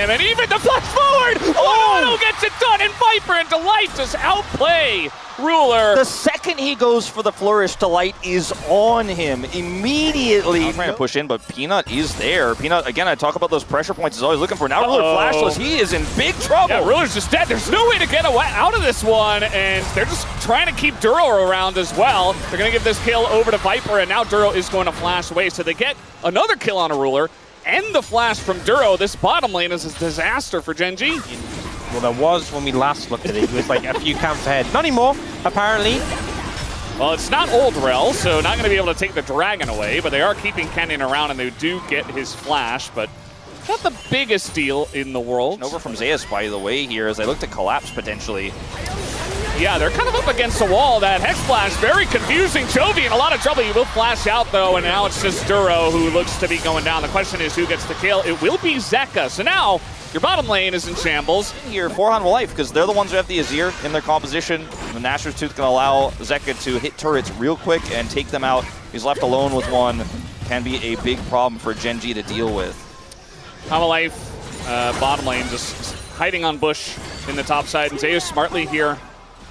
him, and even the flash forward! Oh, gets it done, and Viper and Delight just outplay Ruler. The second he goes for the flourish, Delight is on him immediately. I'm trying to push in, but Peanut is there. Peanut, again, I talk about those pressure points he's always looking for. Now Ruler flashless, he is in big trouble. Yeah, Ruler's just dead. There's no way to get out of this one, and they're just trying to keep Duro around as well. They're going to give this kill over to Viper, and now Duro is going to flash away, so they get another kill on a Ruler, and the flash from Duro. This bottom lane is a disaster for Gen.G. Well, there was when we last looked at it. It was like a few camps ahead. Not anymore, apparently. Well, it's not Old Rel, so not going to be able to take the Dragon away, but they are keeping Canyon around, and they do get his flash, but not the biggest deal in the world. Over from Zeus, by the way, here, as they look to collapse potentially. Yeah, they're kind of up against the wall. That Hex Flash, very confusing. Chovy in a lot of trouble. He will flash out, though, and now it's just Duro who looks to be going down. The question is who gets the kill. It will be Zeka. So now your bottom lane is in shambles. Here for Hanwha Life, because they're the ones who have the Azir in their composition. The Nashor's Tooth can allow Zeka to hit turrets real quick and take them out. He's left alone with one. Can be a big problem for Gen.G to deal with. Hanwha Life, bottom lane, just hiding on bush in the top side. And Zeus smartly here.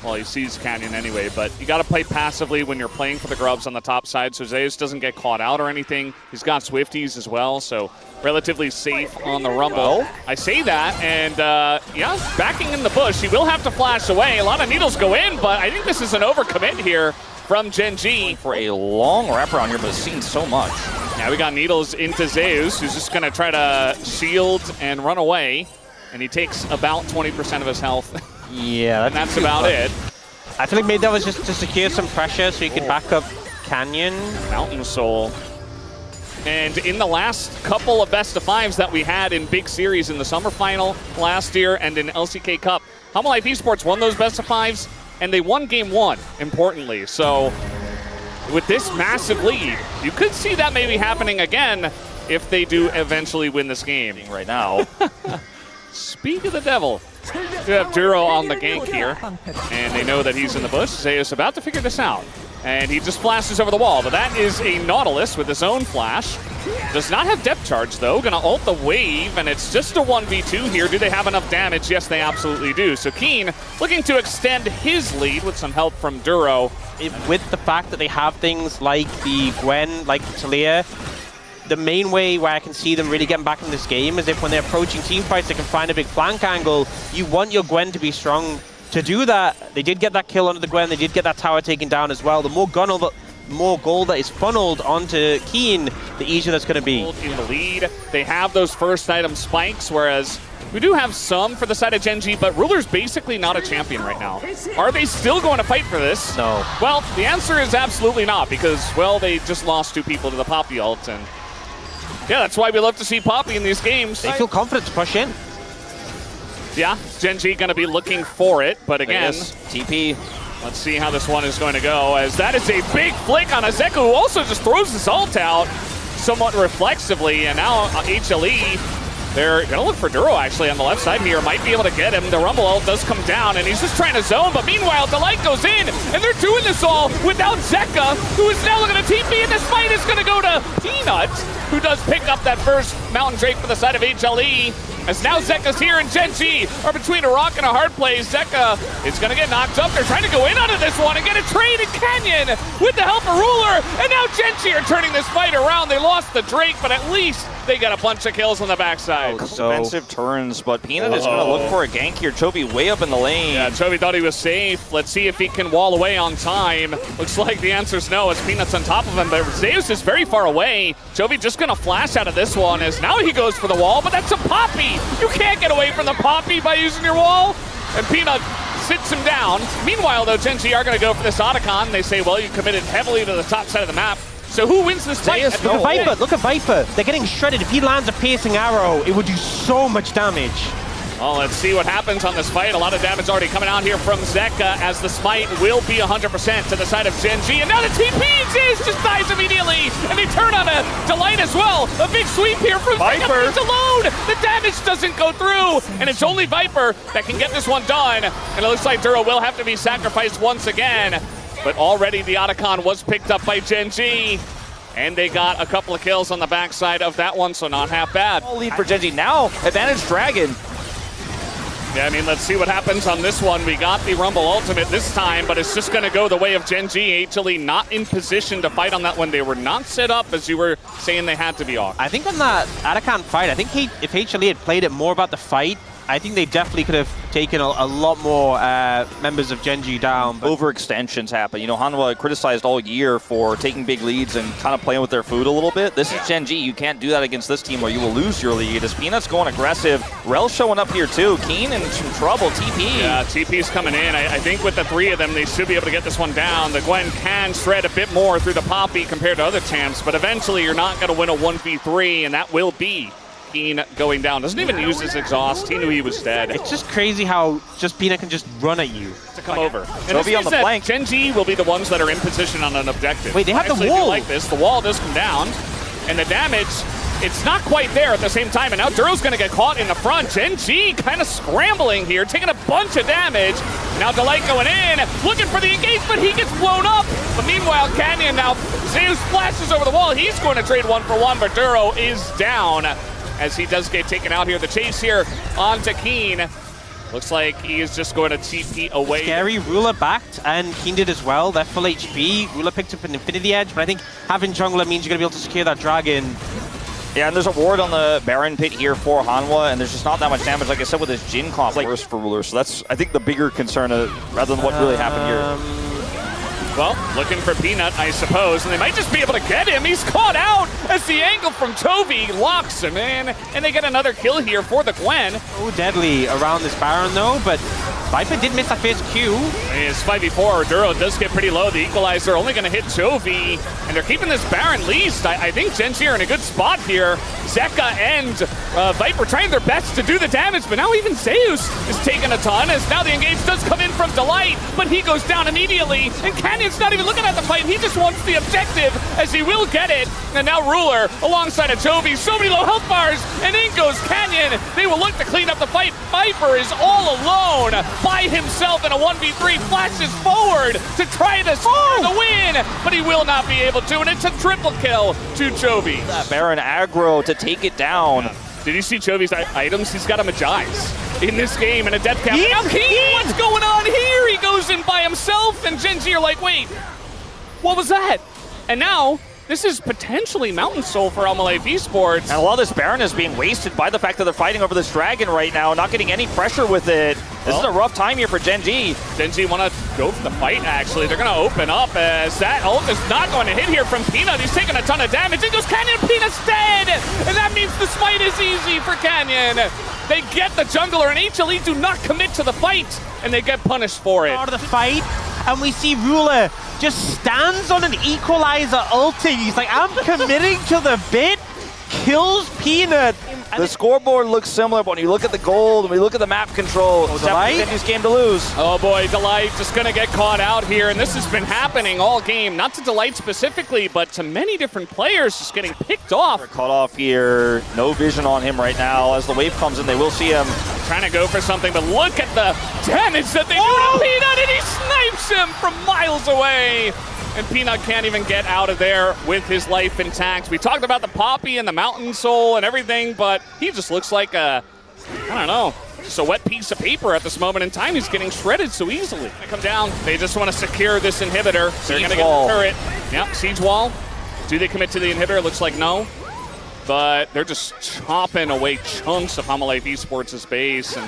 Well, he sees Canyon anyway, but you got to play passively when you're playing for the grubs on the top side, so Zeus doesn't get caught out or anything. He's got Swifties as well, so relatively safe on the Rumble. I say that, and yeah, backing in the bush. He will have to flash away. A lot of needles go in, but I think this is an overcommit here from Gen.G. For a long wraparound here, but it's seen so much. Yeah, we got needles into Zeus, who's just going to try to shield and run away, and he takes about 20% of his health. Yeah, that's about it. I feel like maybe that was just to secure some pressure so you could back up Canyon. Mountain Soul. And in the last couple of best of fives that we had in big series in the summer final last year and in LCK Cup, Hanwha Life Esports won those best of fives, and they won game one, importantly. So with this massive lead, you could see that maybe happening again if they do eventually win this game. Right now. Speak of the devil. We have Duro on the gank here, and they know that he's in the bush. Zeus about to figure this out, and he just flashes over the wall. But that is a Nautilus with his own flash. Does not have depth charge, though. Gonna ult the wave, and it's just a 1v2 here. Do they have enough damage? Yes, they absolutely do. So Keen looking to extend his lead with some help from Duro. With the fact that they have things like the Gwen, like Talia, the main way where I can see them really getting back in this game is if when they're approaching team fights, they can find a big flank angle. You want your Gwen to be strong to do that. They did get that kill onto the Gwen. They did get that tower taken down as well. The more gold that is funneled onto Keen, the easier that's going to be. In the lead, they have those first item spikes, whereas we do have some for the side of Gen.G, but Ruler's basically not a champion right now. Are they still going to fight for this? No. Well, the answer is absolutely not, because, well, they just lost 2 people to the Poppy ult, and yeah, that's why we love to see Poppy in these games. They feel confident to push in. Yeah, Gen.G going to be looking for it, but again, TP. Let's see how this one is going to go, as that is a big flick on Azeka, who also just throws his ult out somewhat reflexively, and now HLE, they're going to look for Duro actually on the left side here, might be able to get him. The Rumble ult does come down, and he's just trying to zone, but meanwhile, Delight goes in, and they're doing this all without Zeka, who is now looking to TP, and this fight is going to go to Peanut, who does pick up that first Mountain Drake for the side of HLE. As now Zeka's here and Gen.G are between a rock and a hard place. Zeka is going to get knocked up. They're trying to go in onto this one and get a trade in Canyon with the help of Ruler. And now Gen.G are turning this fight around. They lost the Drake, but at least they got a bunch of kills on the backside. Defensive turns, but Peanut is going to look for a gank here. Chovy way up in the lane. Yeah, Chovy thought he was safe. Let's see if he can wall away on time. Looks like the answer's no, as Peanut's on top of him, but Zeus is very far away. Chovy just going to flash out of this one, as now he goes for the wall, but that's a Poppy. You can't get away from the Poppy by using your wall. And Peanut sits him down. Meanwhile, though, Gen.G are going to go for this Otacon. They say, well, you committed heavily to the top side of the map. So who wins this fight? Look at Viper. Look at Viper. They're getting shredded. If he lands a piercing arrow, it would do so much damage. Well, let's see what happens on this fight. A lot of damage already coming out here from Zeka, as the smite will be 100% to the side of Gen.G. And now the TP just dies immediately. And they turn on a Delight as well. A big sweep here from Viper. He's alone. The damage doesn't go through. And it's only Viper that can get this one done. And it looks like Duro will have to be sacrificed once again. But already the Otacon was picked up by Gen.G. And they got a couple of kills on the backside of that one, so not half bad. Lead for Gen.G. Now, advantage Dragon. Yeah, I mean, let's see what happens on this one. We got the Rumble Ultimate this time, but it's just going to go the way of Gen.G. HLE not in position to fight on that one. They were not set up, as you were saying they had to be off. I think on that Arakan fight, I think if HLE had played it more about the fight, I think they definitely could have taken a lot more members of Gen.G down. But Overextensions happen. You know, Hanwha criticized all year for taking big leads and kind of playing with their food a little bit. This is Gen.G. You can't do that against this team or you will lose your lead. As Peanut's going aggressive, Rel showing up here too. Keen in some trouble. TP. Yeah, TP's coming in. I think with the three of them, they should be able to get this one down. The Gwen can shred a bit more through the Poppy compared to other champs, but eventually you're not going to win a 1v3, and that will be Keen going down. Doesn't even use his exhaust. He knew he was dead. it's just crazy how just Peanut can just run at you. To come over. And They'll this be on means the that flank. Gen.G will be the ones that are in position on an objective. Wait, they have the Actually, if you wall. like this, the wall does come down, and the damage, it's not quite there at the same time, and now Duro's going to get caught in the front. Gen.G kind of scrambling here, taking a bunch of damage. Now Delight going in, looking for the engagement. He gets blown up. But meanwhile, Canyon now, Zeus flashes over the wall. He's going to trade 1-for-1, but Duro is down as he does get taken out here. The chase here onto Keen. Looks like he is just going to TP away. Scary, Ruler backed, and Keen did as well. They're full HP. Ruler picked up an Infinity Edge, but I think having jungler means you're going to be able to secure that dragon. Yeah, and there's a ward on the Baron pit here for Hanwha, and there's just not that much damage, like I said, with his Jin comp worse for Ruler. So that's, I think, the bigger concern rather than what really happened here. Well, looking for Peanut, I suppose, and they might just be able to get him. He's caught out as the angle from Toby locks him in, and they get another kill here for the Gwen. So deadly around this Baron, though, but Viper did miss that first Q. It's 5v4. Duro does get pretty low. The equalizer only going to hit Toby, and they're keeping this Baron least. I think Gen.G are in a good spot here. Zeka and Viper trying their best to do the damage, but now even Zeus is taking a ton, as now the engage does come in from Delight, but he goes down immediately, and Canyon's not even looking at the fight. He just wants the objective, as he will get it. And now Ruler alongside of Toby. So many low health bars, and in goes Canyon. They will look to clean up the fight. Viper is all alone by himself in a 1v3, flashes forward to try to score the win, but he will not be able to, and it's a triple kill to Chovy. Baron aggro to take it down. Did you see Chovy's items? He's got a Magi's in this game and a death cap. Now Keen, what's going on here? He goes in by himself, and Gen.G are like, wait, what was that? And now, this is potentially Mountain Soul for Almalife Esports. And a lot of this Baron is being wasted by the fact that they're fighting over this dragon right now, not getting any pressure with it. This is a rough time here for Gen.G. Gen.G want to go for the fight, actually. They're going to open up as that ult is not going to hit here from Peanut. He's taking a ton of damage. In goes Canyon. Peanut's dead! And that means the smite is easy for Canyon. They get the jungler, and HLE do not commit to the fight, and they get punished for it. Out of the fight, and we see Ruler just stands on an equalizer ulting. He's like, I'm committing to the bit, kills Peanut. The scoreboard looks similar, but when you look at the gold, and we look at the map control, it's Delight? Gen.G's game to lose. Oh boy, Delight just going to get caught out here, and this has been happening all game. Not to Delight specifically, but to many different players just getting picked off. Cut off here, no vision on him right now. As the wave comes in, they will see him. Trying to go for something, but look at the damage that they do to Peanut, and he snipes him from miles away. And Peanut can't even get out of there with his life intact. We talked about the Poppy and the Mountain Soul and everything, but he just looks like a, I don't know, just a wet piece of paper at this moment in time. He's getting shredded so easily. They come down. They just want to secure this inhibitor. They're going to get the turret. Yep, siege wall. Do they commit to the inhibitor? Looks like no. But they're just chopping away chunks of Hanwha Esports' base, and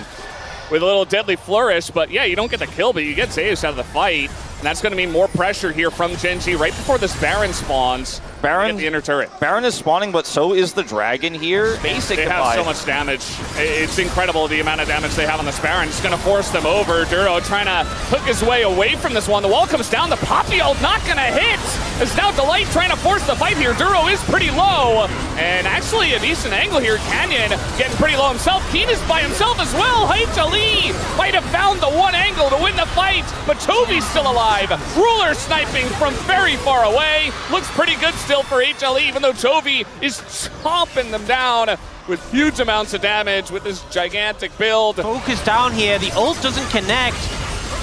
with a little deadly flourish. But yeah, you don't get the kill, but you get Zeus out of the fight. And that's going to mean more pressure here from Gen.G right before this Baron spawns. Baron, the inner turret. Baron is spawning, but so is the dragon here. Basic They have so much damage. It's incredible the amount of damage they have on this Baron. It's going to force them over. Duro trying to hook his way away from this one. The wall comes down. The Poppy ult not going to hit. It's now Delight trying to force the fight here. Duro is pretty low. And actually a decent angle here. Canyon getting pretty low himself. Keen is by himself as well. HLE might have found the one angle to win the fight, but Toby's still alive. Ruler sniping from very far away. Looks pretty good still for HLE, even though Chovy is chomping them down with huge amounts of damage with this gigantic build. Focus down here. The ult doesn't connect.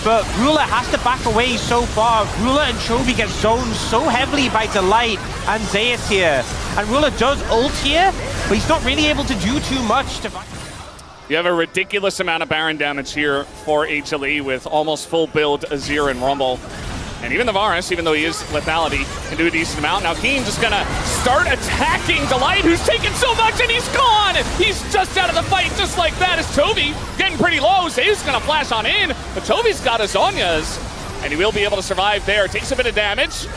but Ruler has to back away so far. Ruler and Chovy get zoned so heavily by Delight and Zeus here. And Ruler does ult here, but he's not really able to do too much to fight. You have a ridiculous amount of Baron damage here for HLE with almost full build Azir and Rumble. And even the Varus, even though he is lethality, can do a decent amount. Now Keen just gonna start attacking Delight, who's taken so much, and he's gone! He's just out of the fight, just like that is Chovy. Getting pretty low, Zay's gonna flash on in, but Chovy's got his Zhonya's, and he will be able to survive there. Takes a bit of damage,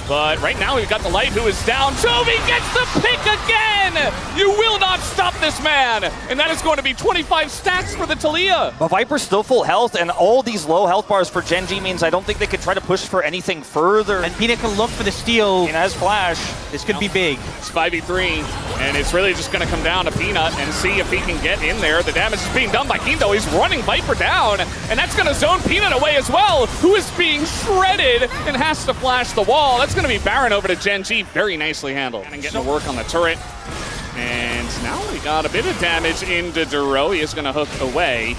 but right now we've got Delight who is down. Chovy gets the pick again! You will not stop this man! And that is going to be 25 stacks for the Taliyah. But Viper's still full health, and all these low health bars for Gen.G means I don't think they could try to push for anything further. And Peanut can look for the steal. He has Flash. This could be big. It's 5v3, and it's really just going to come down to Peanut and see if he can get in there. The damage is being done by Keen, though. He's running Viper down, and that's going to zone Peanut away as well, who is being shredded and has to flash the wall. That's going to be Baron over to Gen.G. Very nicely handled. And getting to work on the turret. And now we got a bit of damage into Duro. He is going to hook away.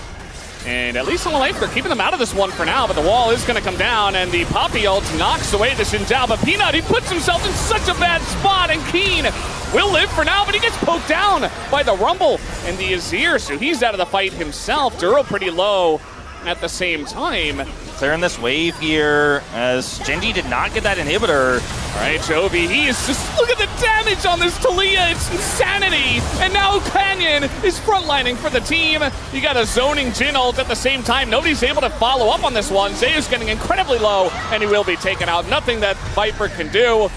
And at least on the life, they're keeping them out of this one for now, but the wall is going to come down, and the Poppy ult knocks away the Xin Zhao. But Peanut, he puts himself in such a bad spot, and Keen will live for now, but he gets poked down by the Rumble and the Azir, so he's out of the fight himself. Duro pretty low at the same time. Clearing this wave here, as Gen.G did not get that inhibitor. All right, Chovy, he is just, look at the damage on this Taliyah, it's insanity! And now Canyon is frontlining for the team. You got a zoning Jhin ult at the same time. Nobody's able to follow up on this one. Zayu's getting incredibly low, and he will be taken out. Nothing that Viper can do.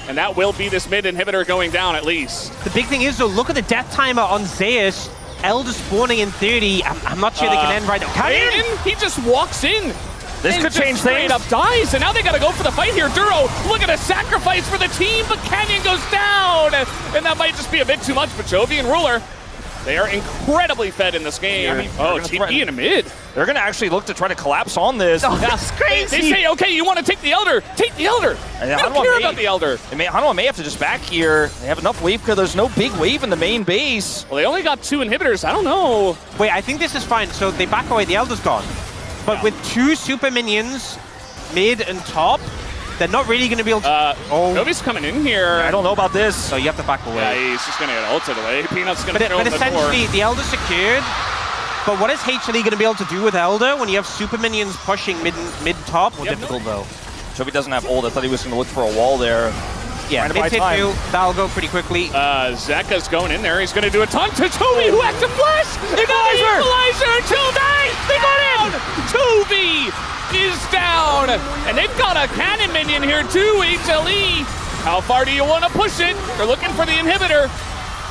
And that will be this mid inhibitor going down at least. The big thing is, though, look at the death timer on Zeus. Elder spawning in 30. I'm not sure they can end right now. Canyon, he just walks in. This could change things. Up dies, and now they got to go for the fight here. Duro, look at a sacrifice for the team, but Canyon goes down, and that might just be a bit too much. But Chovy and Ruler, they are incredibly fed in this game. TP in a mid. They're going to actually look to try to collapse on this. Oh, that's crazy. They say, okay, you want to take the Elder? Take the Elder. They don't care about the Elder. Hanwha may have to just back here. They have enough wave because there's no big wave in the main base. Well, they only got 2 inhibitors. I don't know. Wait, I think this is fine. So they back away. The Elder's gone. But with 2 super minions, mid and top, they're not really going to be able to... Nobody's coming in here. I don't know about this. So you have to back away. Yeah, he's just going to get ulted away. Peanut's going to throw him the door. But essentially, the Elder's secured. But what is HLE going to be able to do with Elder when you have super minions pushing mid-top? More difficult, though. Chovy doesn't have ult. I thought he was going to look for a wall there. Yeah, mid-hit too. That'll go pretty quickly. Zeka's going in there. He's going to do a ton to Chovy, who has to flash. They got the equalizer until they got in. Chovy is down. And they've got a cannon minion here too, HLE. How far do you want to push it? They're looking for the inhibitor.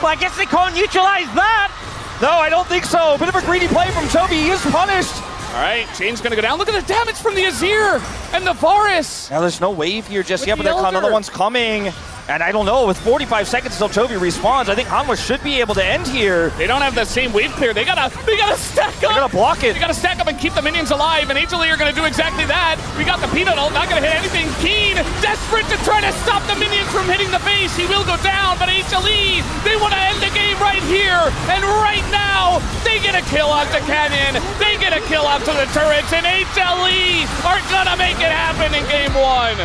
Well, I guess they can't neutralize that. No, I don't think so. Bit of a greedy play from Chovy. He is punished. All right, Chain's going to go down. Look at the damage from the Azir and the Varus. Now, there's no wave here just yet, but another one's coming. And I don't know, with 45 seconds until Chovy respawns, I think Hanwha should be able to end here. They don't have the same wave clear. They gotta stack up. They gotta block it. They gotta stack up and keep the minions alive, and HLE are gonna do exactly that. We got the Peanut ult, not gonna hit anything. Keen, desperate to try to stop the minions from hitting the base. He will go down, but HLE, they wanna end the game right here. And right now, they get a kill out to Canyon. They get a kill out to the turrets, and HLE are gonna make it happen in game 1.